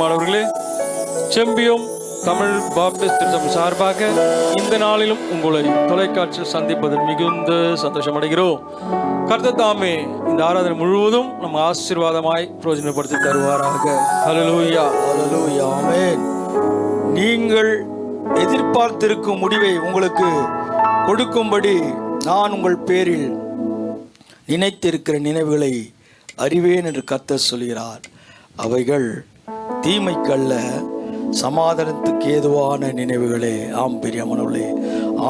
பிரியமானவர்களே, செம்பியம் தமிழ் பாப்டிஸ்ட் திருச்சபை சார்பாக இந்த நாளிலும் உங்களை தொலைக்காட்சியில் சந்திப்பதில் மிகுந்த சந்தோஷம் அடைகிறோம். கர்த்தர் தாமே இந்த ஆராதனை முழுவதும் நம்ம ஆசீர்வாதமாய் பிரயோஜனப்படுத்தி தருவாராக. ஹல்லேலூயா, ஹல்லேலூயா, ஆமென். நீங்கள் எதிர்பார்த்திருக்கும் முடிவை உங்களுக்கு கொடுக்கும்படி நான் உங்கள் பேரில் நினைத்திருக்கிற நினைவுகளை அறிவேன் என்று கர்த்தர் சொல்கிறார். அவைகள் தீமைக்கல்ல, சமாதானத்துக்கு ஏதுவான நினைவுகளே. ஆம் பிரியமானவர்களே,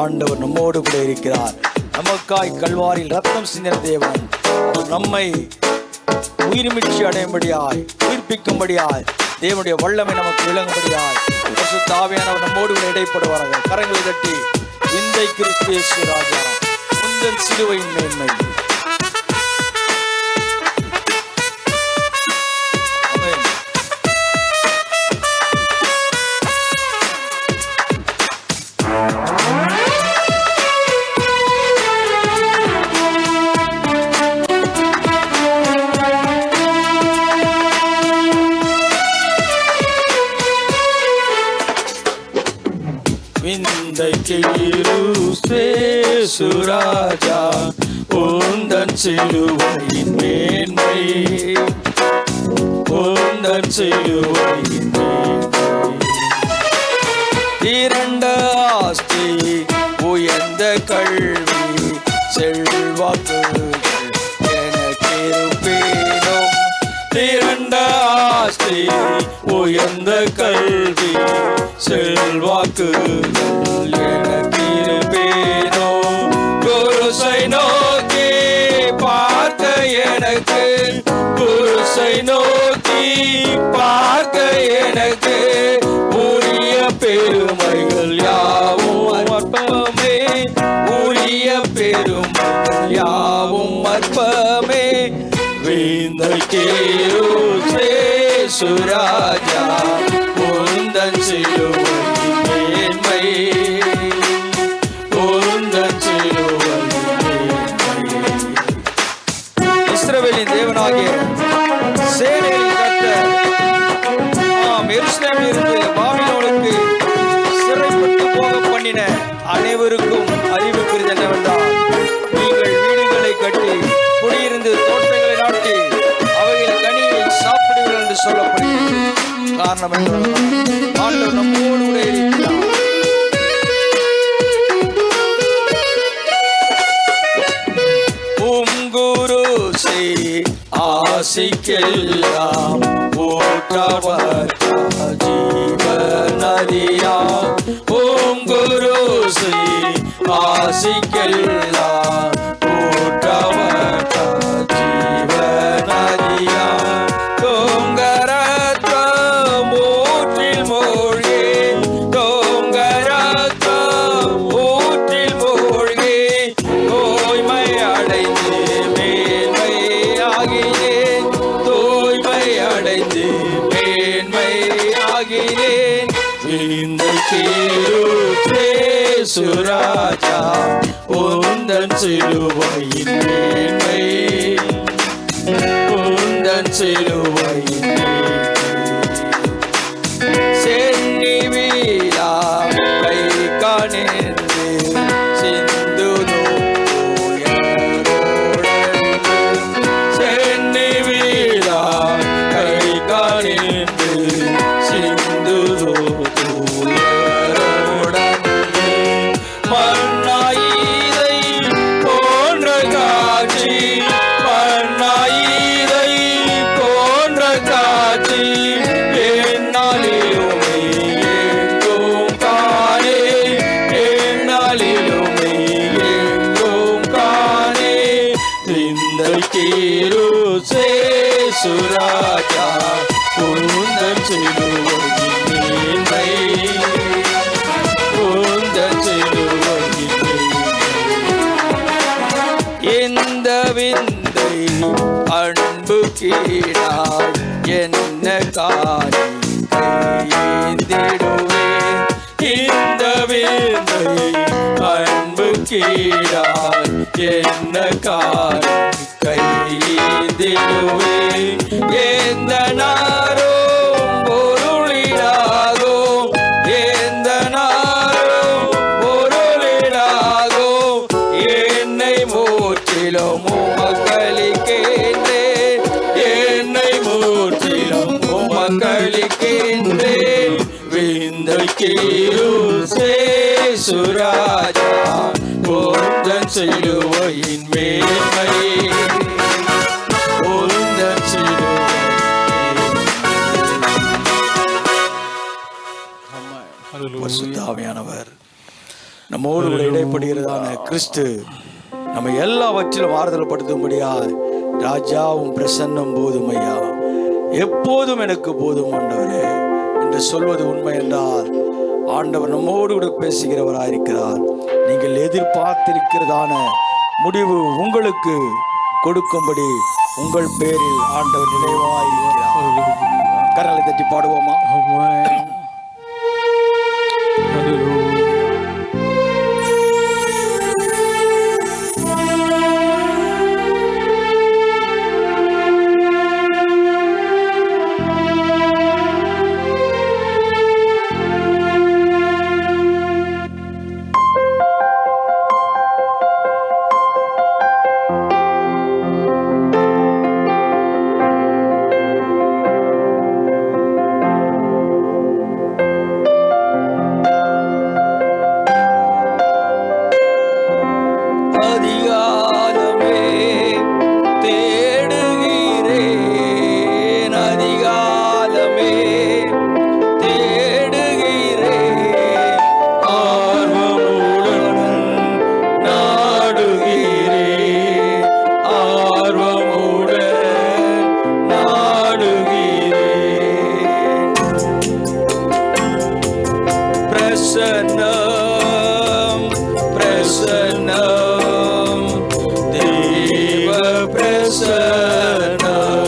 ஆண்டவர் நம்மோடு கூட இருக்கிறார். நமக்காய் கல்வாரில் ரத்தம் சிந்தின தேவன் நம்மை உயிர்மீட்சி அடையும்படியாய், உயிர்ப்பிக்கும்படியாய், தேவனுடைய வல்லமை நமக்கு விளங்கும்படியாய் பரிசுத்த ஆவியானவர் நம்மோடு கூட இடைப்படுவார்கள். கரங்களை தட்டி, விந்தை கிறிஸ்து இயேசு ராஜா, உந்தன் சிலுவையின் மேன்மை. சுராஜா, உந்தன் சிலுவையின் மேன்மை, உந்தன் சிலுவையின் மேன்மை. இரண்ட ஆஸ்தி, உயர்ந்த கல்வி, செல்வாக்குகள் எனக்கிருப்பேனும். இரண்ட ஆஸ்தி, உயர்ந்த கல்வி, செல்வாக்குகள் எனக்கிருப்பேனோ. குருசை நோக்கி பார்க்க எனக்கு, குருசை நோக்கி பார்க்க எனக்கு உரிய பெருமைகள் யாவும் அற்பமே, உரிய பெருமைகள் யாவும் அற்பமே. வீந்தை கேருசே சுராஜா, உந்தன் சிலுவையின் மேன்மை, உந்தன் சிலுவையின் மேன்மை. இஸ்ரவேலின் தேவனாகிய சேனைகளின் கர்த்தர் எருசலேமில் இருந்து பாபிலோனுக்கு சிறைப்பட்டு போக பண்ணின அனைவருக்கும் அறிவிக்கிறது என்னவென்றால், நீங்கள் வீடுகளை கட்டி குடியிருந்து தோட்டங்களை நாட்டி அவைகள் கனியை சாப்பிடுவீர்கள் என்று சொல்லப்படுகிறது. காரணம் என்ன? ஆண்டவர் நம்மோடு கூட இருக்கிறார். உங்குருசை ஆசிக்கெல்லாம் ஊற்றவர் ஜீவநதியா. உங்குருசை ஆசிக்கெல்லாம் ஊற்றவர் ஜீவநதியா. தொங்கரத்வம் ஊற்றில் மூழ்கி, தொங்கரத்வம் ஊற்றில் மூழ்கி தூய்மை அடைந்து மேன்மை ஆகினேன், தூய்மை அடைந்து மேன்மை ஆகினேன். இந்த கேருசே சுராஜா, உந்தன் சிலுவையின் மேன்மை, உந்தன் சிலுவையின் மேன்மை. சென்னி வீரா கை காணேந்து சிந்து நோயோடந்து, சென்னி வீரா கை காணேந்து சிந்து நோயோடந்து. மண்ணாயிதை போன்ற காட்சி, மண்ணாயிதை போன்ற காட்சி என்னாலிலுமே எங்கும் காணே, என்னாலிலுமே எங்கும் காணே. இந்த கேருசே சுராஜா, உந்தன் சிலுவையின் மேன்மை, உந்தன் சிலுவையின் மேன்மை. எந்த விந்தை அன்பு கீழாய் என்ன காய்ந்திடுவேன். இந்த விந்தை அன்பு கீழாய் என்ன கைந்திடுவேன். எந்த நாரும் ஒரு முற்றிலும் உமக்களிக்கின்றேன், என்னை முற்றிலும் உமக்களிக்கின்றேன். விந்தைக்கீரு சேசுராஜா உந்தன் சிலுவையின் மேன்மை, உந்தன் பரிசுத்தாவியானவர் நம்மோடு கூட இடைப்படுகிறதான கிறிஸ்து நம்ம எல்லாவற்றிலும் ஆறுதல் படுத்தும்படியாய் ராஜாவும் பிரசன்னம் போதும் ஐயா, எப்போதும் எனக்கு போதும் ஆண்டவரே என்று சொல்வது உண்மை என்றால் ஆண்டவர் நம்மோடு கூட பேசுகிறவராயிருக்கிறார். நீங்கள் எதிர்பார்த்திருக்கிறதான முடிவு உங்களுக்கு கொடுக்கும்படி உங்கள் பேரில் ஆண்டவர் நினைவாயிருக்கிறார். கரங்களை தட்டி பாடுவோமா?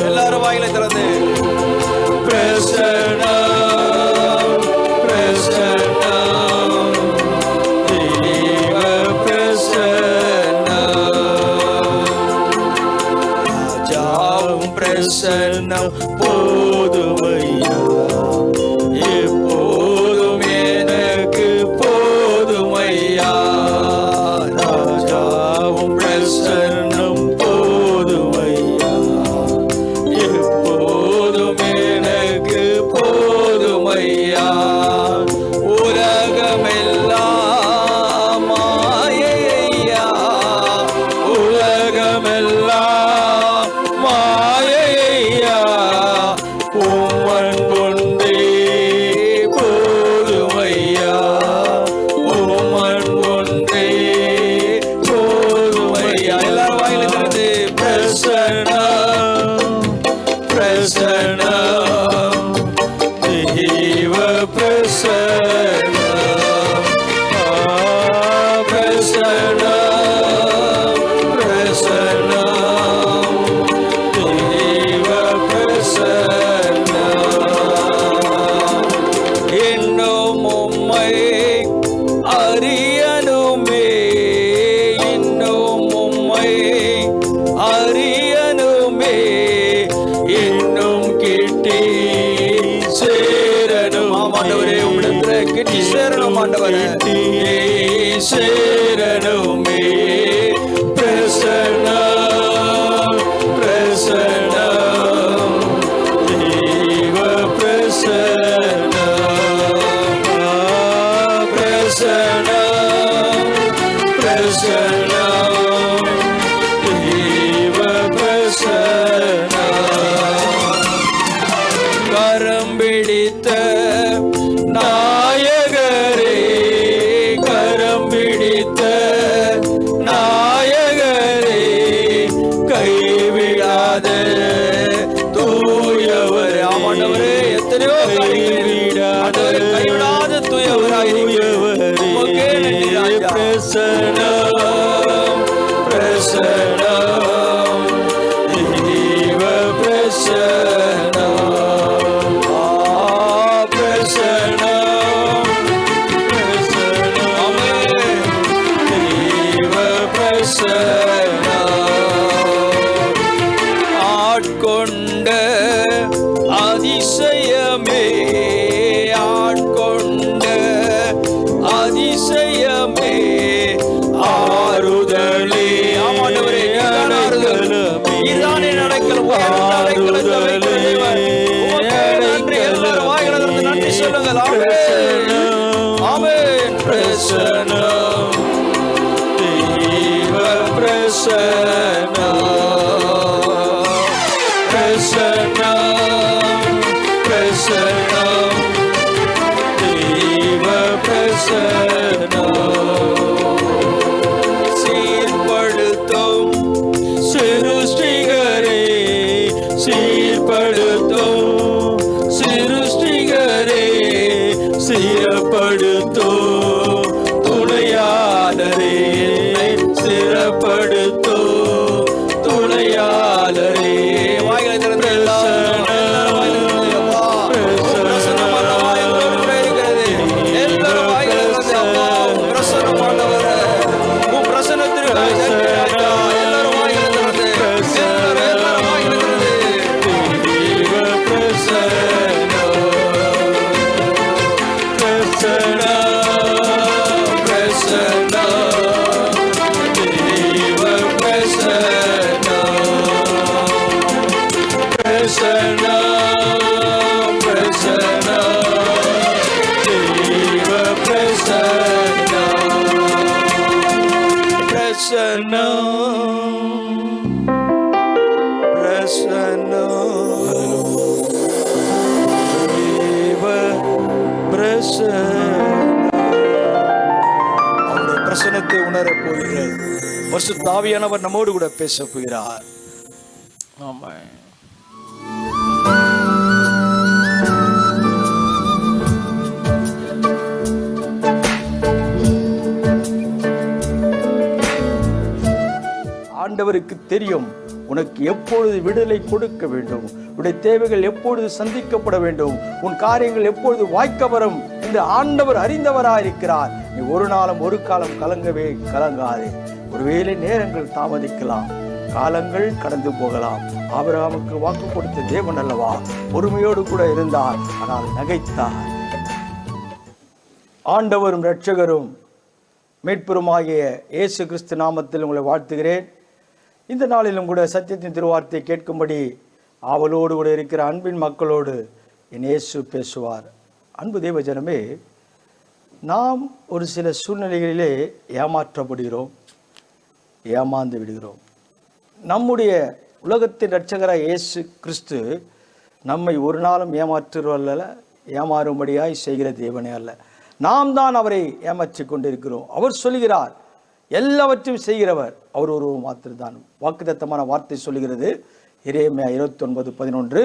எல்லாரும் வாயிலை திறந்து பிரசன்னம் போதுமையா, எப்போதும் எனக்கு போதுமையா. ராஜாவும் பிரசன்னம் போதுமையா, எப்போதும் எனக்கு போதுமையா. உலகமெல்லாம் மாயையா, உலகமெல்லாம் மாயையா, உம்மன் கொண்டே போதுமையா, உம்மன் கொண்டே போதுமையா. எல்லாரும் வாயில திறந்து பிரசன்னம் பிரசன்னம் தேவ பிரசன்னம் பிரசன்னம் பிரசன்னம் தேவ பிரசன்னம். இன்னும் உம்மை அறியணுமே, இன்னும் உம்மை அறியணுமே, இன்னும் கிட்டி சேரணும். ஆண்டவரே உம்மிடத்துல கிட்டி சேரணும் ஆண்டவரே, சேரணுமே. பிரசன்னம் பிரசன்னம் தேவ பிரசன்னம் பிரசன்னம் பிரசன்னம் தேவ பிரசன்னம். கரம் பிடித்த நாயகரே, கரம் பிடித்த நாயகரே, கைவிடாத தூயவர். ஆமாண்டவரே, எத்தனையோ கைவிடாத தூயவராயிருக்கிறவரே, பிரசன்னம் பிரசன்னம் தேவ பிரசன்னம் பிரசன்னம் பிரசன்னம் தேவ பிரசன்னம். ஆட்கொண்ட அதிசயமே, ஆட்கொண்ட அதிசயமே, ஆறுதலே. ஆமாண்டவரே பிரசன்னா பிரசன்னா பிரசன்னா தேவ பிரசன்னா சீர்படுத்தும் சிருஷ்டிகரே சீர்படுத்தும் சிருஷ்டிகரே சிறப்படுத்தும் துணையாளரே சிறப்படுத்தும் துணையாளரே வாய்களை திறந்து எல்லாரும் அவருடைய பிரசன்னத்தை உணரப் போகிறது. பரிசுத்த ஆவியானவர் நம்மோடு கூட பேச போகிறார். ஆமென். ஆண்டவருக்கு தெரியும் உனக்கு எப்பொழுது விடுதலை கொடுக்க வேண்டும், உன்னுடைய தேவைகள் எப்பொழுது சந்திக்கப்பட வேண்டும், உன் காரியங்கள் எப்பொழுது வாய்க்க வரும் என்று ஆண்டவர் அறிந்தவராயிருக்கிறார். நீ ஒரு நாளும் ஒரு காலம் கலங்கவே கலங்காதே. ஒருவேளை நேரங்கள் தாமதிக்கலாம், காலங்கள் கடந்து போகலாம். ஆபிரகாமுக்கு வாக்கு கொடுத்த தேவன் அல்லவா பொறுமையோடு கூட இருந்தார், ஆனால் நகைத்தார். ஆண்டவரும் இரட்சகரும் மீட்பெருமாகிய இயேசு கிறிஸ்து நாமத்தில் உங்களை வாழ்த்துகிறேன். இந்த நாளிலும் கூட சத்தியத்தின் திருவார்த்தை கேட்கும்படி ஆவலோடு கூட இருக்கிற அன்பின் மக்களோடு என் இயேசு பேசுவார். அன்பு தேவஜனமே, நாம் ஒரு சில சூழ்நிலைகளிலே ஏமாற்றப்படுகிறோம், ஏமாந்து விடுகிறோம். நம்முடைய உலகத்தின் இரட்சகராய் இயேசு கிறிஸ்து நம்மை ஒரு நாளும் ஏமாற்றுவல்ல, ஏமாறும்படியாய் செய்கிற தேவனே அல்ல. நாம் தான் அவரை ஏமாற்றி கொண்டிருக்கிறோம். அவர் சொல்கிறார் எல்லாவற்றையும் செய்கிறவர் அவர் ஒருவர் மாத்திரம்தான். வாக்குத்தத்தமான வார்த்தை சொல்கிறது எரேமியா 29:11,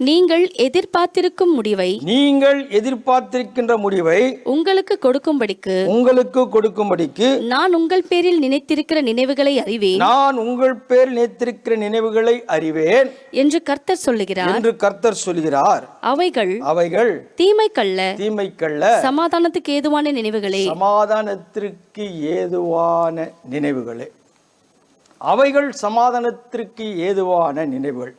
நீங்கள் எதிர்பார்த்திருக்கும் முடிவை, நீங்கள் எதிர்பார்த்திருக்கின்ற முடிவை உங்களுக்கு கொடுக்கும்படிக்கு நான் உங்கள் பேரில் நினைத்திருக்கிற நினைவுகளை அறிவேன் என்று கர்த்தர் சொல்லுகிறார். அவைகள் தீமைக்கல்ல சமாதானத்துக்கு ஏதுவான நினைவுகளே. அவைகள் சமாதானத்திற்கு ஏதுவான நினைவுகள்.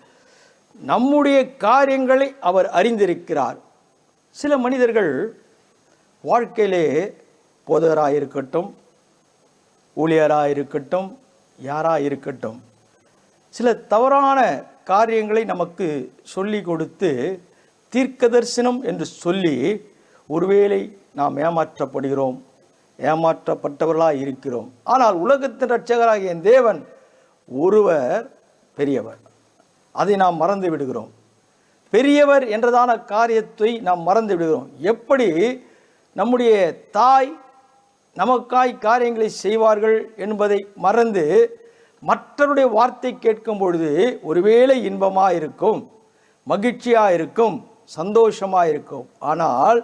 நம்முடைய காரியங்களை அவர் அறிந்திருக்கிறார். சில மனிதர்கள் வாழ்க்கையிலே போதகராயிருக்கட்டும், ஊழியராயிருக்கட்டும், யாராயிருக்கட்டும், சில தவறான காரியங்களை நமக்கு சொல்லி கொடுத்து தீர்க்கதரிசனம் என்று சொல்லி ஒருவேளை நாம் ஏமாற்றப்படுகிறோம், ஏமாற்றப்பட்டவர்களாக இருக்கிறோம். ஆனால் உலகத்தின் இரட்சகராகிய தேவன் ஒருவர் பெரியவர். அதை நாம் மறந்து விடுகிறோம். பெரியவர் என்றதான காரியத்தை நாம் மறந்து விடுகிறோம். எப்படி நம்முடைய தாய் நமக்காய் காரியங்களை செய்வார்கள் என்பதை மறந்து மற்றவருடைய வார்த்தை கேட்கும் பொழுது ஒருவேளை இன்பமாக இருக்கும், மகிழ்ச்சியாக இருக்கும், சந்தோஷமாக இருக்கும். ஆனால்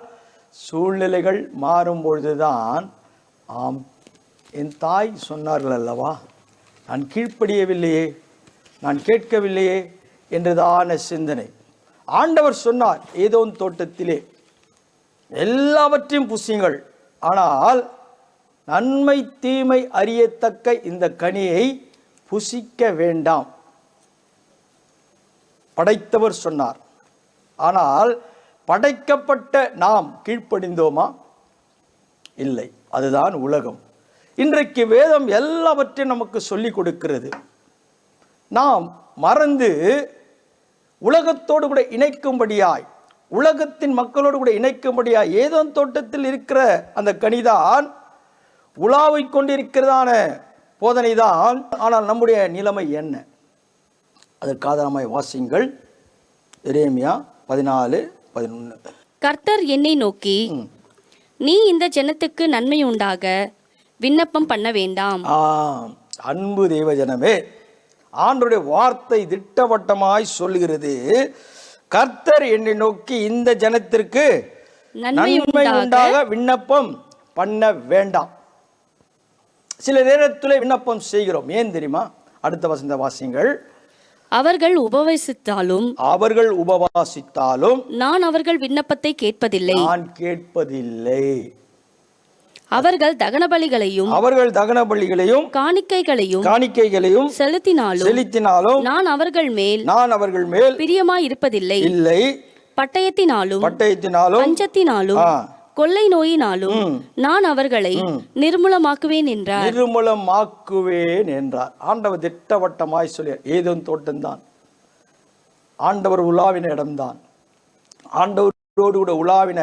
சூழ்நிலைகள் மாறும் பொழுதுதான், ஆம் என் தாய் சொன்னார்கள் அல்லவா, நான் கீழ்ப்படியவில்லையே, நான் கேட்கவில்லையே என்றதான சிந்தனை. ஆண்டவர் சொன்னார் ஏதோன் தோட்டத்திலே எல்லாவற்றையும் புசியுங்கள், ஆனால் நன்மை தீமை அறியத்தக்க இந்த கனியை புசிக்க வேண்டாம். படைத்தவர் சொன்னார். ஆனால் படைக்கப்பட்ட நாம் கீழ்ப்படிந்தோமா? இல்லை. அதுதான் உலகம். இன்றைக்கு வேதம் எல்லாவற்றையும் நமக்கு சொல்லிக் கொடுக்கிறது. நாம் மறந்து உலகத்தோடு கூட இணைக்கும்படியாய், உலகத்தின் மக்களோடு கூட இணைக்கும்படியாய் ஏதோன் தோட்டத்தில் இருக்கிற அந்த கனிதான் உலாவை கொண்டிருக்கிறதான போதனைதான். ஆனால் நம்முடைய நிலைமை என்ன? அதற்கு ஆதாரமாய் வாசியுங்கள். எரேமியா 14:11. கர்த்தர் என்னை நோக்கி, நீ இந்த ஜனத்துக்கு நன்மை உண்டாக விண்ணப்பம் பண்ண வேண்டாம். அன்பு தேவஜனமே, ஆண்டவருடைய வார்த்தை திட்டவட்டமாய் சொல்லுகிறது. கர்த்தர் என்னை நோக்கி இந்த ஜனத்திற்கு நன்மை உண்டாக விண்ணப்பம் பண்ண வேண்டாம். சில நேரத்தில் விண்ணப்பம் செய்கிறோம். ஏன் தெரியுமா? அடுத்த வசந்த வாசிங்கள். அவர்கள் உபவாசித்தாலும் நான் அவர்கள் விண்ணப்பத்தை கேட்பதில்லை. நான் கேட்பதில்லை. அவர்கள் தகன பலிகளையும் காணிக்கைகளையும் செலுத்தினாலும் நான் அவர்கள் மேல் பிரியமாய் இருப்பதில்லை. இல்லை. பட்டயத்தினாலும் பஞ்சத்தினாலும் கொள்ளை நோயினாலும் நான் அவர்களை நிர்மூலமாக்குவேன் என்றார். ஆண்டவர் திட்டவட்டமாய் சொல்லி, ஏதேன் தோட்டம்தான் ஆண்டவர் உலாவின இடம்தான், ஆண்டவரோடு கூட உலாவின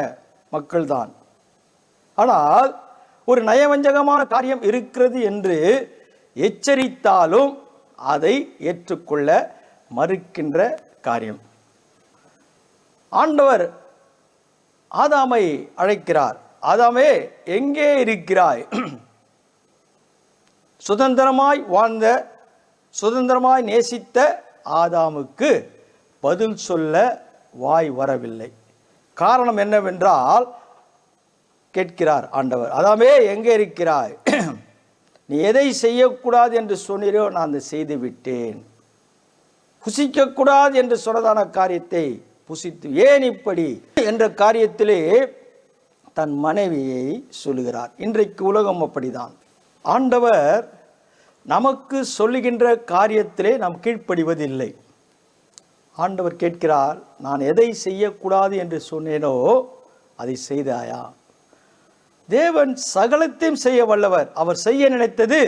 மக்கள் தான். ஆனால் ஒரு நயவஞ்சகமான காரியம் இருக்கிறது என்று எச்சரித்தாலும் அதை ஏற்றுக்கொள்ள மறுக்கின்ற காரியம். ஆண்டவர் ஆதாமை அழைக்கிறார். ஆதாமே, எங்கே இருக்கிறாய்? சுதந்திரமாய் வாழ்ந்த, சுதந்திரமாய் நேசித்த ஆதாமுக்கு பதில் சொல்ல வாய் வரவில்லை. காரணம் என்னவென்றால், கேட்கிறார் ஆண்டவர், ஆதாமே எங்கே இருக்கிறாய்? நீ எதை செய்யக்கூடாது என்று சொன்னீரோ நான் அதை செய்து விட்டேன். புசிக்கக்கூடாது என்று சொன்னதான காரியத்தை புசித்து, ஏன் இப்படி என்ற காரியத்திலே தன் மனைவியை சொல்லுகிறார். இன்றைக்கு உலகம் அப்படிதான். ஆண்டவர் நமக்கு சொல்லுகின்ற காரியத்திலே நாம் கீழ்ப்படிவதில்லை. ஆண்டவர் கேட்கிறார், நான் எதை செய்யக்கூடாது என்று சொன்னேனோ அதை செய்தாயா? தேவன் சகலத்தையும் செய்ய வல்லவர். அவர் செய்ய நினைத்தது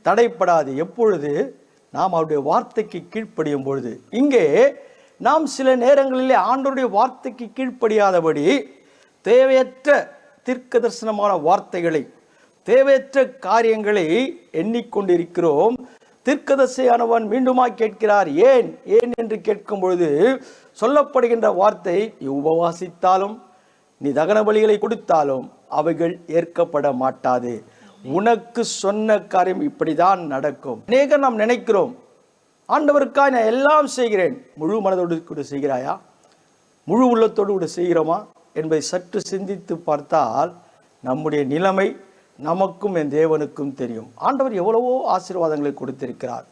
தடைப்படாது. எப்பொழுது? நாம் அவருடைய வார்த்தைக்கு கீழ்ப்படியும் பொழுது. இங்கே நாம் சில நேரங்களிலே ஆண்டவருடைய வார்த்தைக்கு கீழ்ப்படியாதபடி தேவையற்ற தீர்க்க தரிசனமான வார்த்தைகளை, தேவையற்ற காரியங்களை எண்ணிக்கொண்டிருக்கிறோம். தீர்க்கதரிசியானவன் மீண்டுமாய் கேட்கிறார். ஏன் ஏன் என்று கேட்கும் பொழுது சொல்லப்படுகின்ற வார்த்தை, நீ உபவாசித்தாலும் நீ தகன பலிகளை கொடுத்தாலும் அவைகள் ஏற்கப்பட மாட்டாது. உனக்கு சொன்ன காரியம் இப்படிதான் நடக்கும். அநேகம் நாம் நினைக்கிறோம், ஆண்டவருக்காக நான் எல்லாம் செய்கிறேன். முழு மனதோடு கூட செய்கிறாயா? முழு உள்ளத்தோடு கூட செய்கிறோமா என்பதை சற்று சிந்தித்து பார்த்தால் நம்முடைய நிலைமை நமக்கும் என் தேவனுக்கும் தெரியும். ஆண்டவர் எவ்வளவோ ஆசீர்வாதங்களை கொடுத்திருக்கிறார்,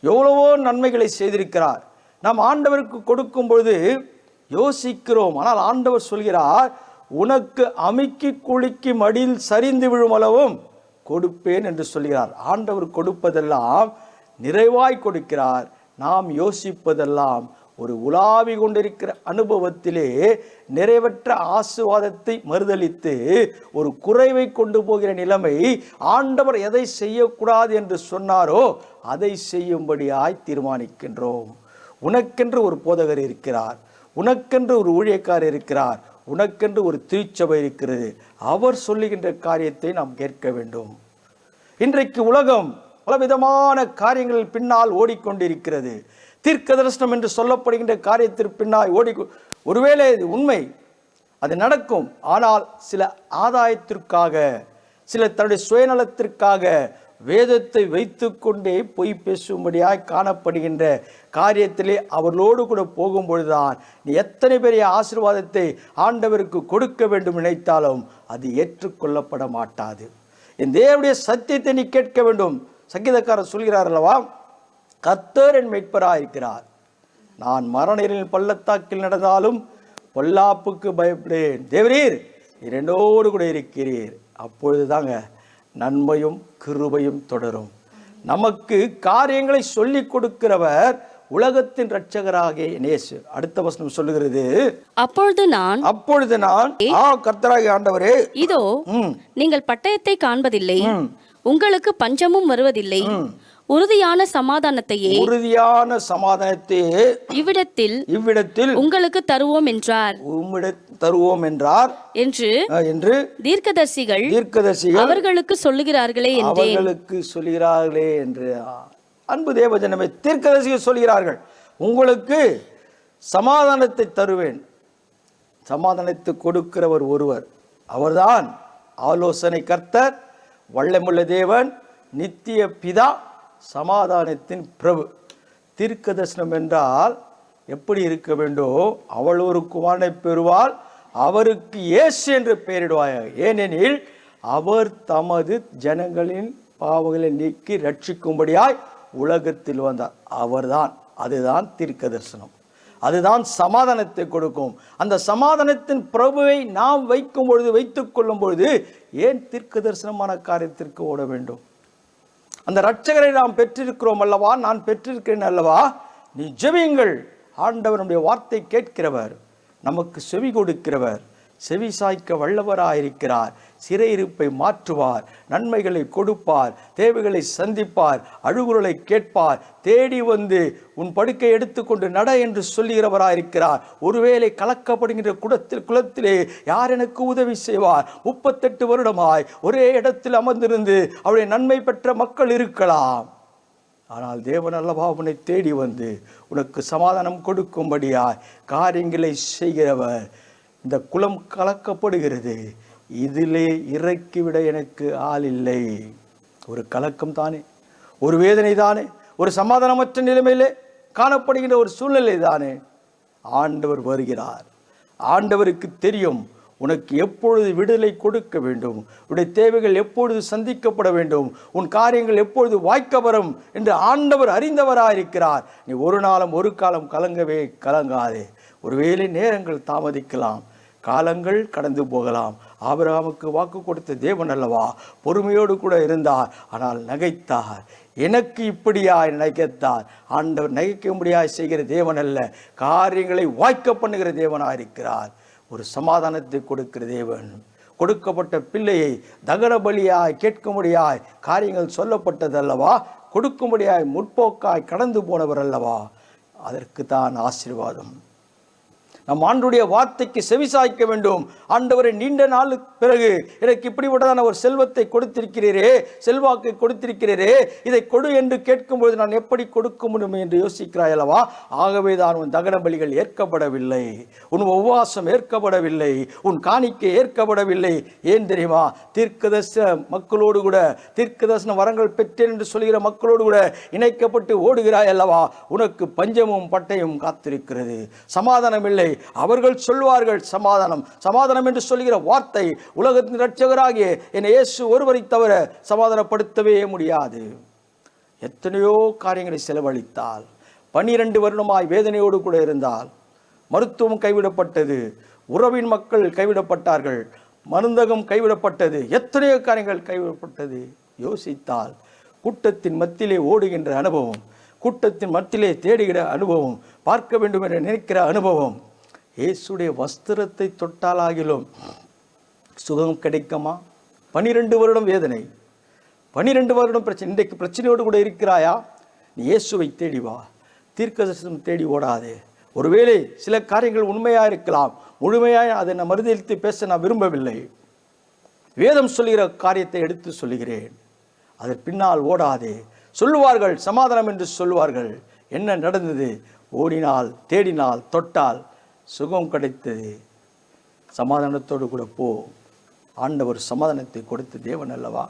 எவ்வளவோ நன்மைகளை செய்திருக்கிறார். நாம் ஆண்டவருக்கு கொடுக்கும் பொழுது யோசிக்கிறோம். ஆனால் ஆண்டவர் சொல்கிறார், உனக்கு அமுக்கி குலுக்கி மடியில் சரிந்து விழும் அளவும் கொடுப்பேன் என்று சொல்கிறார். ஆண்டவர் கொடுப்பதெல்லாம் நிறைவாய் கொடுக்கிறார். நாம் யோசிப்பதெல்லாம் ஒரு உலாவி கொண்டிருக்கிற அனுபவத்திலே நிறைவற்ற ஆசீர்வாதத்தை மறுதலித்து ஒரு குறைவை கொண்டு போகிற நிலைமை. ஆண்டவர் எதை செய்யக்கூடாது என்று சொன்னாரோ அதை செய்யும்படியாய் தீர்மானிக்கின்றோம். உனக்கென்று ஒரு போதகர் இருக்கிறார், உனக்கென்று ஒரு ஊழியக்காரர் இருக்கிறார், உனக்கென்று ஒரு திருச்சபை இருக்கிறது. அவர் சொல்லுகின்ற காரியத்தை நாம் கேட்க வேண்டும். இன்றைக்கு உலகம் பலவிதமான காரியங்கள் பின்னால் ஓடிக்கொண்டிருக்கிறது. தீர்க்க தரிசனம் என்று சொல்லப்படுகின்ற காரியத்திற்கு பின்னால் ஒருவேளை இது உண்மை, அது நடக்கும். ஆனால் சில ஆதாயத்திற்காக, சில தன்னுடைய சுயநலத்திற்காக வேதத்தை வைத்து கொண்டே பொய் பேசும்படியாய் காணப்படுகின்ற காரியத்திலே அவர்களோடு கூட போகும்பொழுதுதான் நீ எத்தனை பெரிய ஆசீர்வாதத்தை ஆண்டவருக்கு கொடுக்க வேண்டும் நினைத்தாலும் அது ஏற்றுக்கொள்ளப்பட மாட்டாது. என் தேவனுடைய சத்தியத்தை நீ கேட்க வேண்டும். சங்கீதக்காரர் சொல்கிறார் அல்லவா, கர்த்தர் என் மீட்பராயிருக்கிறார், நான் மரணரின் பள்ளத்தாக்கில் நடந்தாலும் பொல்லாப்புக்கு பயப்படேன். தேவரீர் இரண்டோடு கூட இருக்கிறீர். அப்பொழுதுதாங்க நன்மையும் கிருபையும் தொடரும். நமக்கு காரியங்களை சொல்லிக் கொடுக்கிறவர் உலகத்தின் இரட்சகராகிய இயேசு. அடுத்த வசனம் சொல்லுகிறது, அப்பொழுது நான் கர்த்தராகிய ஆண்டவரே, இதோ நீங்கள் பட்டயத்தை காண்பதில்லை, உங்களுக்கு பஞ்சமும் வருவதில்லை, உறுதியான சமாதானத்தையே உறுதியான சமாதானத்தையே இவ்விடத்தில் உங்களுக்கு தருவோம் என்றார் தருவோம் என்றார் என்று தீர்க்கதரிசிகள் அவர்களுக்கு சொல்லுகிறார்களே என்று. அன்பு தேவஜனமே, தீர்க்கதரிசிகள் சொல்கிறார்கள், உங்களுக்கு சமாதானத்தை தருவேன். சமாதானத்தை கொடுக்கிறவர் ஒருவர், அவர்தான் ஆலோசனை கர்த்தர், வல்லமுள்ள தேவன், நித்திய பிதா, சமாதானத்தின் பிரபு. தீர்க்க தரிசனம் என்றால் எப்படி இருக்க வேண்டும்? அவள் ஒரு குமாரனை பெறுவாள், அவருக்கு இயேசு என்று பெயரிடுவாயாக. ஏனெனில் அவர் தமது ஜனங்களின் பாவங்களை நீக்கி ரட்சிக்கும்படியாய் உலகத்தில் வந்தார். அவர்தான், அதுதான் தீர்க்க தரிசனம், அதுதான் சமாதானத்தை கொடுக்கும். அந்த சமாதானத்தின் பிரபுவை நாம் வைத்துக் கொள்ளும் பொழுது ஏன் தீர்க்க தரிசனமான காரியத்திற்கு ஓட வேண்டும்? அந்த இரட்சகரை நாம் பெற்றிருக்கிறோம் அல்லவா, நான் பெற்றிருக்கிறேன் அல்லவா. நீ ஜெபியுங்கள். ஆண்டவருடைய வார்த்தை கேட்கிறவர், நமக்கு செவி கொடுக்கிறவர், செவி சாய்க்க வல்லவராயிருக்கிறார். சிறையிருப்பை மாற்றுவார், நன்மைகளை கொடுப்பார், தேவைகளை சந்திப்பார், அழுகுரலை கேட்பார், தேடி வந்து உன் படுக்கை எடுத்துக்கொண்டு நட என்று சொல்லுகிறவராயிருக்கிறார். ஒருவேளை கலக்கப்படுகின்ற குளத்திலே யார் எனக்கு உதவி செய்வார்? 38 வருடமாய் ஒரே இடத்தில் அமர்ந்திருந்து அவருடைய நன்மை பெற்ற மக்கள் இருக்கலாம். ஆனால் தேவன் அல்லவா உன்னை தேடி வந்து உனக்கு சமாதானம் கொடுக்கும்படியாய் காரியங்களை செய்கிறவர். இந்த குளம் கலக்கப்படுகிறது, இதிலே இறக்கிவிட எனக்கு ஆள் இல்லை. ஒரு கலக்கம் தானே, ஒரு வேதனை தானே, ஒரு சமாதானமற்ற நிலைமையிலே காணப்படுகின்ற ஒரு சூழ்நிலை தானே. ஆண்டவர் வருகிறார். ஆண்டவருக்கு தெரியும் உனக்கு எப்பொழுது விடுதலை கொடுக்க வேண்டும், உன்னுடைய தேவைகள் எப்பொழுது சந்திக்கப்பட வேண்டும், உன் காரியங்கள் எப்பொழுது வாய்க்க வரும் என்று ஆண்டவர் அறிந்தவராயிருக்கிறார். நீ ஒரு நாளும் ஒரு காலம் கலங்காதே. ஒருவேளை நேரங்கள் தாமதிக்கலாம், காலங்கள் கடந்து போகலாம். ஆபிரகாமுக்கு வாக்கு கொடுத்த தேவன் அல்லவா பொறுமையோடு கூட இருந்தார், ஆனால் நகைத்தார். எனக்கு இப்படியாய் நகைத்தார். ஆண்டவர் நகைக்கும்படியாய் செய்கிற தேவன் அல்ல, காரியங்களை வாய்க்க பண்ணுகிற தேவனாயிருக்கிறார். ஒரு சமாதானத்தை கொடுக்கிற தேவன். கொடுக்கப்பட்ட பிள்ளையை தகன பலியாய் கேட்கும்படியாய் காரியங்கள் சொல்லப்பட்டதல்லவா, கொடுக்கும்படியாய் முற்போக்காய் கடந்து போனவர் அல்லவா. அதற்கு தான் ஆசீர்வாதம். நம் ஆண்டுடைய வார்த்தைக்கு செவிசாய்க்க வேண்டும். ஆண்டவரை நீண்ட நாளுக்கு பிறகு எனக்கு இப்படிப்பட்டதான ஒரு செல்வத்தை கொடுத்திருக்கிறீரே, செல்வாக்கை கொடுத்திருக்கிறீரே, இதை கொடு என்று கேட்கும்போது நான் எப்படி கொடுக்க முடியும் என்று யோசிக்கிறாய் அல்லவா. ஆகவே தான் உன் தகன பலிகள் ஏற்கப்படவில்லை, உன் உபவாசம் ஏற்கப்படவில்லை, உன் காணிக்கை ஏற்கப்படவில்லை. ஏன் தெரியுமா? தீர்க்கதரிசன மக்களோடு கூட, தீர்க்கதரிசன வரங்கள் பெற்றேன் என்று சொல்கிற மக்களோடு கூட இணைக்கப்பட்டு ஓடுகிறாய் அல்லவா. உனக்கு பஞ்சமும் பட்டையும் காத்திருக்கிறது, சமாதானம் இல்லை. அவர்கள் சொல்வார்கள் சமாதானம், சமாதானம் என்று சொல்கிற வார்த்தை உலகத்தின் இரட்சகராகிய என் இயேசு ஒருவரை தவிர சமாதானப்படுத்தவே முடியாது. எத்தனையோ காரியங்களை செலவழித்தால், 12 வருடமாய் வேதனையோடு கூட இருந்தால், மருத்துவம் கைவிடப்பட்டது, உறவின் மக்கள் கைவிடப்பட்டார்கள், மருந்தகம் கைவிடப்பட்டது, எத்தனையோ காரியங்கள் கைவிடப்பட்டது. யோசித்தால் கூட்டத்தின் மத்தியிலே ஓடுகின்ற அனுபவம், கூட்டத்தின் மத்தியிலே தேடுகிற அனுபவம், பார்க்க வேண்டும் என்று நினைக்கிற அனுபவம், இயேசுடைய வஸ்திரத்தை தொட்டாலாகிலும் சுகம் கிடைக்குமா? 12 வருடம் வேதனை, 12 வருடம் பிரச்சனை. இன்றைக்கு பிரச்சனையோடு கூட இருக்கிறாயா? நீ இயேசுவை தேடி வா, தீர்க்கதரிசனம் தேடி ஓடாதே. ஒருவேளை சில காரியங்கள் உண்மையாக இருக்கலாம், முழுமையாக அதை நான் மறுதலித்து பேச நான் விரும்பவில்லை. வேதம் சொல்லுகிற காரியத்தை எடுத்து சொல்லுகிறேன். அதற்கு பின்னால் ஓடாதே. சொல்லுவார்கள் சமாதானம் என்று சொல்லுவார்கள். என்ன நடந்தது? ஓடினால், தேடினால், தொட்டால் சுகம் கிடைத்தது. சமாதானத்தோடு கூட போ. ஆண்டவர் சமாதானத்தை கொடுத்த தேவன் அல்லவா.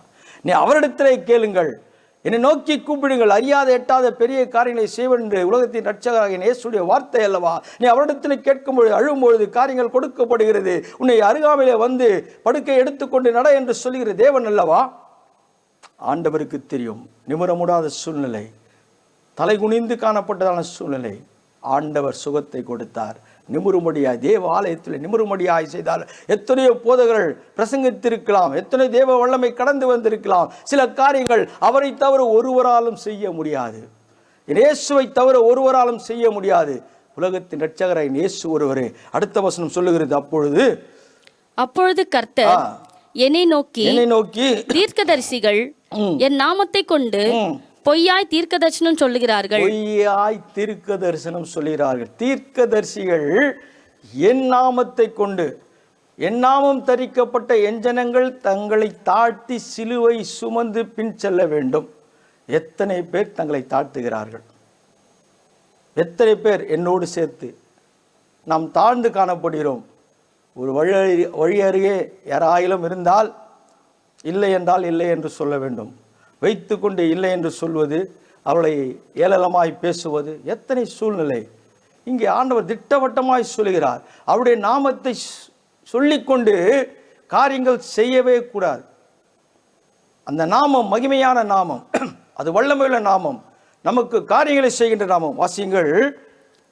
நீ அவரிடத்திலே கேளுங்கள், என்னை நோக்கி கூப்பிடுங்கள், அறியாத எட்டாத பெரிய காரியங்களை செய்வன் என்று உலகத்தின் இரட்சகராகிய இயேசுடைய வார்த்தை அல்லவா. நீ அவரிடத்தில் கேட்கும்பொழுது, அழும்பொழுது காரியங்கள் கொடுக்கப்படுகிறது. உன்னை அருகாமையிலே வந்து படுக்கை எடுத்துக்கொண்டு நட என்று சொல்லுகிற தேவன் அல்லவா. ஆண்டவருக்கு தெரியும் நிமிரமுடாத சூழ்நிலை, தலை குனிந்து காணப்பட்டதான சூழ்நிலை. ஆண்டவர் சுகத்தை கொடுத்தார். நிமிரும்படியாய் தேவ ஆலயத்தில் நிமிரும்படியாய் செய்தால் எத்தனையோ போதகர்கள் பிரசங்கித்திருக்கலாம், எத்தனை தேவ வல்லமை கடந்து வந்திருக்கலாம். சில காரியங்கள் அவரை தவிர ஒருவராலும் செய்ய முடியாது, இயேசுவை தவிர ஒருவராலும் செய்ய முடியாது. உலகத்தின் இரட்சகராய் இயேசு ஒருவரே. அடுத்த வசனம் சொல்லுகிறது, அப்பொழுது கர்த்தர் என்னை நோக்கி தீர்க்கதரிசிகள் என் நாமத்தை கொண்டு பொய்யாய் தீர்க்கதரிசனம் சொல்லுகிறார்கள். பொய்யாய் தீர்க்க தரிசனம் சொல்கிறார்கள். தீர்க்கதரிசிகள் என் நாமத்தை கொண்டு, என் நாமம் தரிக்கப்பட்ட என் ஜனங்கள் தங்களை தாழ்த்தி சிலுவை சுமந்து பின் செல்ல வேண்டும். எத்தனை பேர் தங்களை தாழ்த்துகிறார்கள்? எத்தனை பேர் என்னோடு சேர்த்து நாம் தாழ்ந்து காணப்படுகிறோம்? ஒரு வழி அருகே யாராயிலும் இருந்தால் இல்லை என்றால் இல்லை என்று சொல்ல வேண்டும். வைத்து கொண்டு இல்லை என்று சொல்வது, அவளை ஏளனமாய் பேசுவது, எத்தனை சூழ்நிலை. இங்கே ஆண்டவர் திட்டவட்டமாய் சொல்கிறார், அவருடைய நாமத்தை சொல்லிக்கொண்டு காரியங்கள் செய்யவே கூடாது. அந்த நாமம் மகிமையான நாமம், அது வல்லமையுள்ள நாமம், நமக்கு காரியங்களை செய்கின்ற நாமம். வாசியுங்கள்.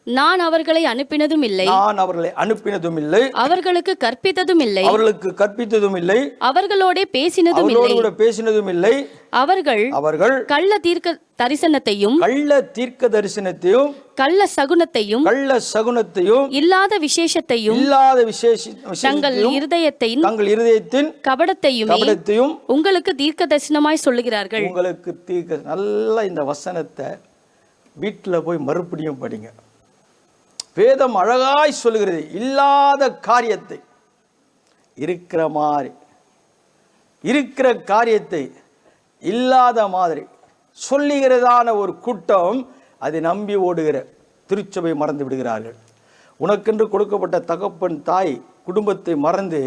நான் அவர்களை அனுப்பினதும் இல்லை, நான் அவர்களை அனுப்பினதும் இல்லை, அவர்களுக்கு கற்பித்ததும் இல்லை, அவர்களுக்கு கற்பித்ததும் இல்லை, அவர்களோட பேசினதும் இல்லை, அவர்களோடு பேசினதும் இல்லை. அவர்கள் கள்ள தீர்க்க தரிசனத்தையும் கள்ள சகுனத்தையும் இல்லாத விசேஷத்தையும் தங்கள் இருதயத்தின் கபடத்தையும் உங்களுக்கு தீர்க்க தரிசனமாய் சொல்லுகிறார்கள். உங்களுக்கு தீர்க்க நல்ல இந்த வசனத்தை வீட்டில் போய் மறுபடியும் படிங்க. வேதம் அழகாய் சொல்லுகிறது. இல்லாத காரியத்தை இருக்கிற மாதிரி, இருக்கிற காரியத்தை இல்லாத மாதிரி சொல்லுகிறதான ஒரு கூட்டம் அதை நம்பி ஓடுகிற திருச்சபை மறந்து விடுகிறார்கள். உனக்கென்று கொடுக்கப்பட்ட தகப்பன் தாய் குடும்பத்தை மறந்து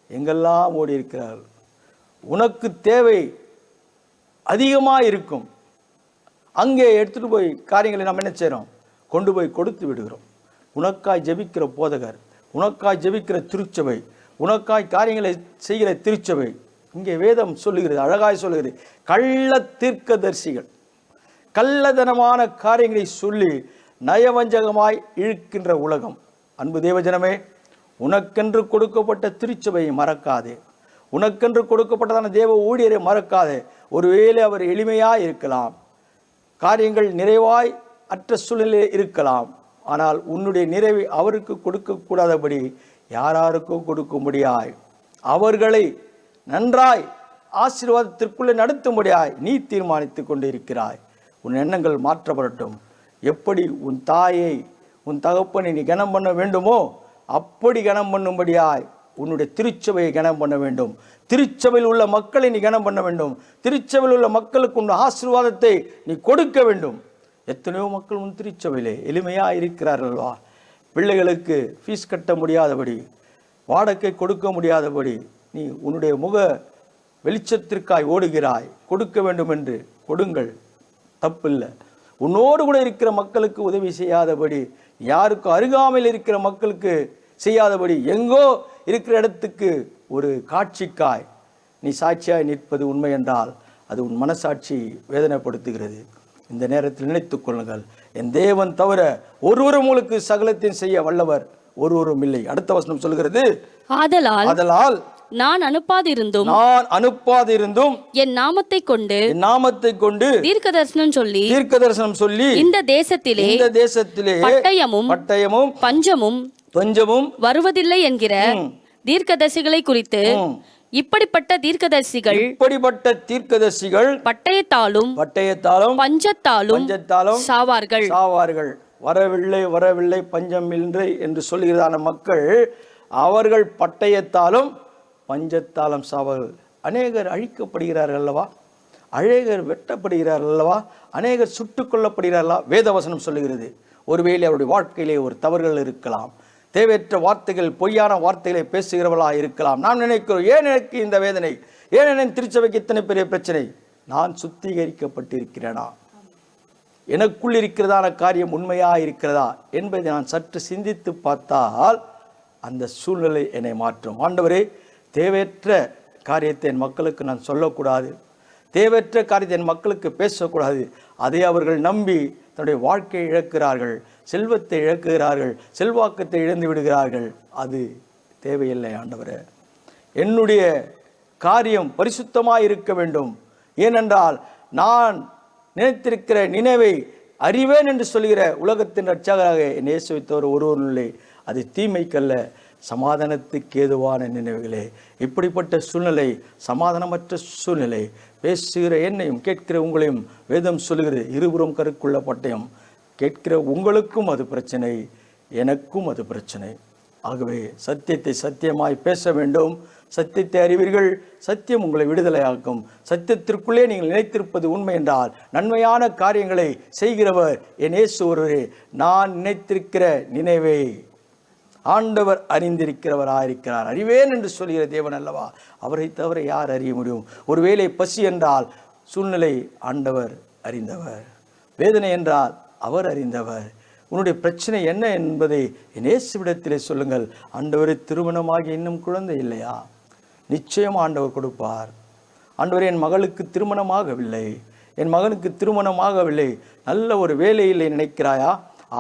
எங்கெல்லாம் ஓடி இருக்கிறார்கள். உனக்கு தேவை அதிகமாக இருக்கும், அங்கே எடுத்துட்டு போய் காரியங்களை நம்ம என்ன செய்கிறோம்? கொண்டு போய் கொடுத்து விடுகிறோம். உனக்காய் ஜெபிக்கிற போதகர், உனக்காய் ஜெபிக்கிற திருச்சபை, உனக்காய் காரியங்களை செய்கிற திருச்சபை, இங்கே வேதம் சொல்லுகிறது, அழகாய் சொல்லுகிறது, கள்ள தீர்க்கதரிசிகள் கள்ளதனமான காரியங்களை சொல்லி நயவஞ்சகமாய் இழுக்கின்ற உலகம். அன்பு தேவஜனமே, உனக்கென்று கொடுக்கப்பட்ட திருச்சபையை மறக்காதே, உனக்கென்று கொடுக்கப்பட்டதான தேவ ஊழியரை மறக்காதே. ஒருவேளை அவர் எளிமையாய் இருக்கலாம், காரியங்கள் நிறைவாய் அற்ற சூழ்நிலை இருக்கலாம், ஆனால் உன்னுடைய நிறைவை அவருக்கு கொடுக்கக்கூடாதபடி யாராருக்கும் கொடுக்கும்படியாய், அவர்களை நன்றாய் ஆசீர்வாதத்திற்குள்ளே நடத்தும்படியாய் நீ தீர்மானித்து கொண்டு இருக்கிறாய். உன் எண்ணங்கள் மாற்றப்படட்டும். எப்படி உன் தாயை உன் தகப்பனை நீ கனம் பண்ண வேண்டுமோ அப்படி கனம் பண்ணும்படியாய் உன்னுடைய திருச்சபையை கனம் பண்ண வேண்டும். திருச்சபையில் உள்ள மக்களை நீ கனம் பண்ண வேண்டும். திருச்சபையில் உள்ள மக்களுக்கு உன் ஆசீர்வாதத்தை நீ கொடுக்க வேண்டும். எத்தனையோ மக்கள் உன் திருச்சபையிலே எளிமையாக இருக்கிறார்கள்வா? பிள்ளைகளுக்கு ஃபீஸ் கட்ட முடியாதபடி, வாடகை கொடுக்க முடியாதபடி நீ உன்னுடைய முக வெளிச்சத்திற்காய் ஓடுகிறாய். கொடுக்க வேண்டும் என்று கொடுங்கள், தப்பில்லை. உன்னோடு கூட இருக்கிற மக்களுக்கு உதவி செய்யாதபடி, யாருக்கும் அருகாமையில் இருக்கிற மக்களுக்கு செய்யாதபடி, எங்கோ இருக்கிற இடத்துக்கு ஒரு காட்சிக்காய் நீ சாட்சியாய் நிற்பது உண்மை என்றால் அது உன் மனசாட்சி வேதனைப்படுத்துகிறது. இந்த நேரத்தில் நினைத்துக் கொள்ளுங்கள், என் தேவன் தவிர ஒருவரும் உங்களுக்கு சகலத்தையும் செய்ய வல்லவர் ஒருவரும் இல்லை. அடுத்த வசனம் சொல்கிறது, ஆதலால் நான் அனுப்பாதிருந்தும் என் நாமத்தை கொண்டு தீர்க்கதரிசனம் சொல்லி இந்த தேசத்திலே பட்டயமும் பஞ்சமும் வருவதில்லை என்கிற தீர்க்கதரிசிகளை குறித்து இப்படிப்பட்ட தீர்க்கதரிசிகள் பட்டயத்தாலும் பஞ்சத்தாலும் சாவார்கள். வரவில்லை பஞ்சம் இல்லை என்று சொல்கிறதான மக்கள், அவர்கள் பட்டயத்தாலும் பஞ்சத்தாலும் சாவார்கள். அநேகர் அழிக்கப்படுகிறார்கள் அல்லவா? அநேகர் வெட்டப்படுகிறார்கள் அல்லவா? அநேகர் சுட்டுக் கொல்லப்படுகிறார்களா? வேதவசனம் சொல்லுகிறது. ஒருவேளை அவருடைய வாழ்க்கையிலே ஒரு தவறுகள் இருக்கலாம், தேவையற்ற வார்த்தைகள், பொய்யான வார்த்தைகளை பேசுகிறவர்களாக இருக்கலாம். நாம் நினைக்கிறோம், ஏன் எனக்கு இந்த வேதனை, ஏன் என் திருச்சபைக்கு இத்தனை பெரிய பிரச்சனை? நான் சுத்திகரிக்கப்பட்டிருக்கிறேனா? எனக்குள் இருக்கிறதான காரியம் உண்மையாக இருக்கிறதா என்பதை நான் சற்று சிந்தித்து பார்த்தால் அந்த சூழ்நிலை என்னை மாற்றும். ஆண்டவரே, தேவையற்ற காரியத்தை என் மக்களுக்கு நான் சொல்லக்கூடாது, தேவையற்ற காரியத்தை என் மக்களுக்கு பேசக்கூடாது. அதை அவர்கள் நம்பி தன்னுடைய வாழ்க்கையை இழக்கிறார்கள், செல்வத்தை இழக்கிறார்கள், செல்வாக்கத்தை இழந்து விடுகிறார்கள். அது தேவையில்லை. ஆண்டவரே, என்னுடைய காரியம் பரிசுத்தமாக இருக்க வேண்டும். ஏனென்றால் நான் நினைத்திருக்கிற நினைவை அறிவேன் என்று சொல்கிற உலகத்தின் ரட்சகராக என்னை இயேசுவித்தவர் ஒருவரும் இல்லை. அது தீமைக்கல்ல, சமாதானத்துக்கு ஏதுவான நினைவுகளே. இப்படிப்பட்ட சூழ்நிலை, சமாதானமற்ற சூழ்நிலை, பேசுகிற என்னையும் கேட்கிற உங்களையும் வேதம் சொல்லுகிறது, இருபுறம் கருக்குள்ள பட்டயம். கேட்கிற உங்களுக்கும் அது பிரச்சனை, எனக்கும் அது பிரச்சனை. ஆகவே சத்தியத்தை சத்தியமாய் பேச வேண்டும். சத்தியத்தை அறிவீர்கள், சத்தியம் உங்களை விடுதலையாக்கும். சத்தியத்திற்குள்ளே நீங்கள் நினைத்திருப்பது உண்மை என்றால் நன்மையான காரியங்களை செய்கிறவர் என் இயேசு ஒருவரே. நான் நினைத்திருக்கிற நினைவை ஆண்டவர் அறிந்திருக்கிறவராயிருக்கிறார். அறிவேன் என்று சொல்கிற தேவன் அல்லவா? அவரை தவிர யார் அறிய முடியும்? ஒருவேளை பசி என்றால் சூழ்நிலை ஆண்டவர் அறிந்தவர், வேதனை என்றால் அவர் அறிந்தவர். உன்னுடைய பிரச்சனை என்ன என்பதை என் இயேசுவிடத்திலே சொல்லுங்கள். ஆண்டவரே, திருமணமாகி இன்னும் குழந்தை இல்லையா? நிச்சயம் ஆண்டவர் கொடுப்பார். ஆண்டவரே, என் மகளுக்கு திருமணமாகவில்லை, என் மகனுக்கு திருமணமாகவில்லை, நல்ல ஒரு வேலை இல்லை நினைக்கிறாயா?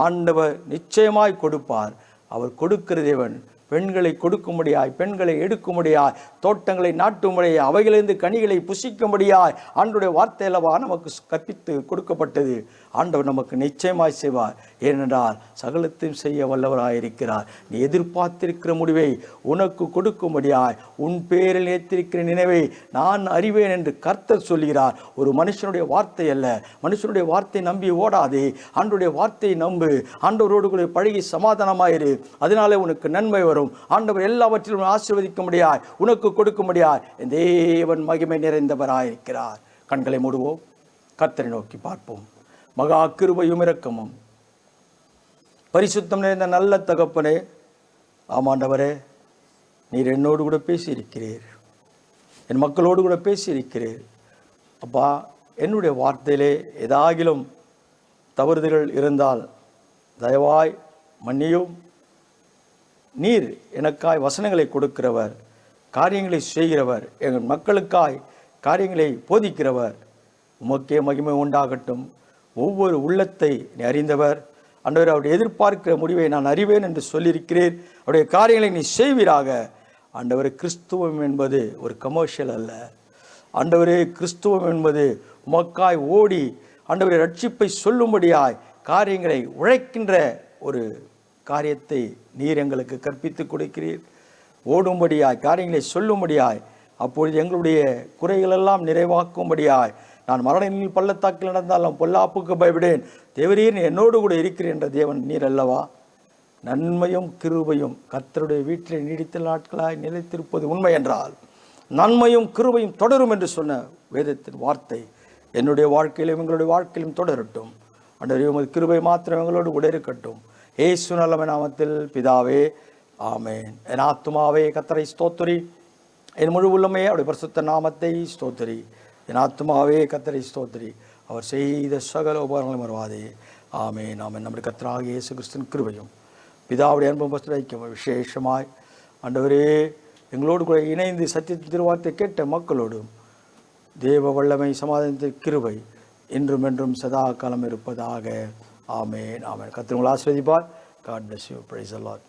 ஆண்டவர் நிச்சயமாய் கொடுப்பார். அவர் கொடுக்கிற தேவன். பெண்களை கொடுக்கும்படியாய், பெண்களை எடுக்கும்படியாய், தோட்டங்களை நாட்டும்படியாய், அவைகளிலிருந்து கனிகளை புசிக்கும்படியாய் ஆண்டவருடைய வார்த்தை அல்லவா நமக்கு கற்பித்து கொடுக்கப்பட்டது. ஆண்டவர் நமக்கு நிச்சயமாய் செய்வார். ஏனென்றால் சகலத்தையும் செய்ய வல்லவராயிருக்கிறார். நீ எதிர்பார்த்திருக்கிற முடிவை உனக்கு கொடுக்கும்படியாய், உன் பேரில் ஏற்றிருக்கிற நினைவை நான் அறிவேன் என்று கர்த்தர் சொல்கிறார். ஒரு மனுஷனுடைய வார்த்தை அல்ல. மனுஷனுடைய வார்த்தை நம்பி ஓடாதே, ஆண்டவருடைய வார்த்தையை நம்பு. ஆண்டவரோடு கூட பழகி சமாதானமாயிரு. அதனாலே உனக்கு நன்மை வரும். ஆண்டவர் எல்லாவற்றிலும் ஆசீர்வதிக்க முடியாய், உனக்கு கொடுக்க முடியாய். தேவன் மகிமை நிறைந்தவராயிருக்கிறார். கண்களை மூடுவோம், கர்த்தரை நோக்கி பார்ப்போம். மகா கிருபையும் இரக்கமும் பரிசுத்தம் நிறைந்த நல்ல தகப்பனே, ஆமாண்டவரே, நீர் என்னோடு கூட பேசியிருக்கிறீர், என் மக்களோடு கூட பேசியிருக்கிறீர். அப்பா, என்னுடைய வார்த்தையிலே ஏதாகிலும் தவறுதல்கள் இருந்தால் தயவாய் மன்னியும். நீர் எனக்காய் வசனங்களை கொடுக்கிறவர், காரியங்களை செய்கிறவர், எங்கள் மக்களுக்காய் காரியங்களை போதிக்கிறவர். உமக்கே மகிமை உண்டாகட்டும். ஒவ்வொரு உள்ளத்தை நீ அறிந்தவர். ஆண்டவர், அவருடைய எதிர்பார்க்கிற முடிவை நான் அறிவேன் என்று சொல்லியிருக்கிறீர். அவருடைய காரியங்களை நீ செய்வீராக. ஆண்டவரே, கிறிஸ்துவம் என்பது ஒரு கமர்ஷியல் அல்ல. ஆண்டவரே, கிறிஸ்துவம் என்பது உமக்காய் ஓடி ஆண்டவரை ரட்சிப்பை சொல்லும்படியாய் காரியங்களை உழைக்கின்ற ஒரு காரியத்தை நீர் எங்களுக்கு கற்பித்து கொடுக்கிறீர். ஓடும்படியாய், காரியங்களை சொல்லும்படியாய், அப்பொழுது எங்களுடைய குறைகளெல்லாம் நிறைவாக்கும்படியாய். நான் மரணத்தில் பள்ளத்தாக்கில் நடந்தால் நான் பொல்லாப்புக்கு பயப்படேன், தேவரீர் என்னோடு கூட இருக்கிறேன் என்ற தேவன் நீர் அல்லவா? நன்மையும் கிருபையும் கர்த்தருடைய வீட்டில் நீடித்த நாட்களாய் நிலைத்திருப்பது உண்மை என்றால் நன்மையும் கிருபையும் தொடரும் என்று சொன்ன வேதத்தின் வார்த்தை என்னுடைய வாழ்க்கையிலும் எங்களுடைய வாழ்க்கையிலும் தொடரட்டும். ஆண்டவரே, உமது கிருபை மாத்திரம் எங்களோடு கூட இருக்கட்டும். இயேசு நல்ல நாமத்தில் பிதாவே, ஆமென். என் ஆத்துமாவே கர்த்தரை ஸ்தோத்திரி, என் முழு உள்ளமே அவருடைய பரிசுத்த நாமத்தை ஸ்தோத்திரி. என் ஆத்துமாவே கர்த்தரை ஸ்தோத்திரி, அவர் செய்த சகல உபகாரங்களும் மறவாதே. ஆமென், ஆமென். நம்முடைய கர்த்தராகிய இயேசு கிறிஸ்துவின் கிருபையும் பிதாவுடைய அன்பும் பரிசுத்த விசேஷமாய் ஆண்டவரே எங்களோடு கூட இணைந்து சத்தியத்தின் திருவார்த்தை கேட்ட மக்களோடும் தேவ வல்லமை சமாதானத்தின் கிருபை இன்றும் என்றும் சதா காலம் இருப்பதாக. ஆமென், ஆமென். கர்த்தர் உங்களை ஆசீர்வதிப்பார். God bless you. Praise the Lord.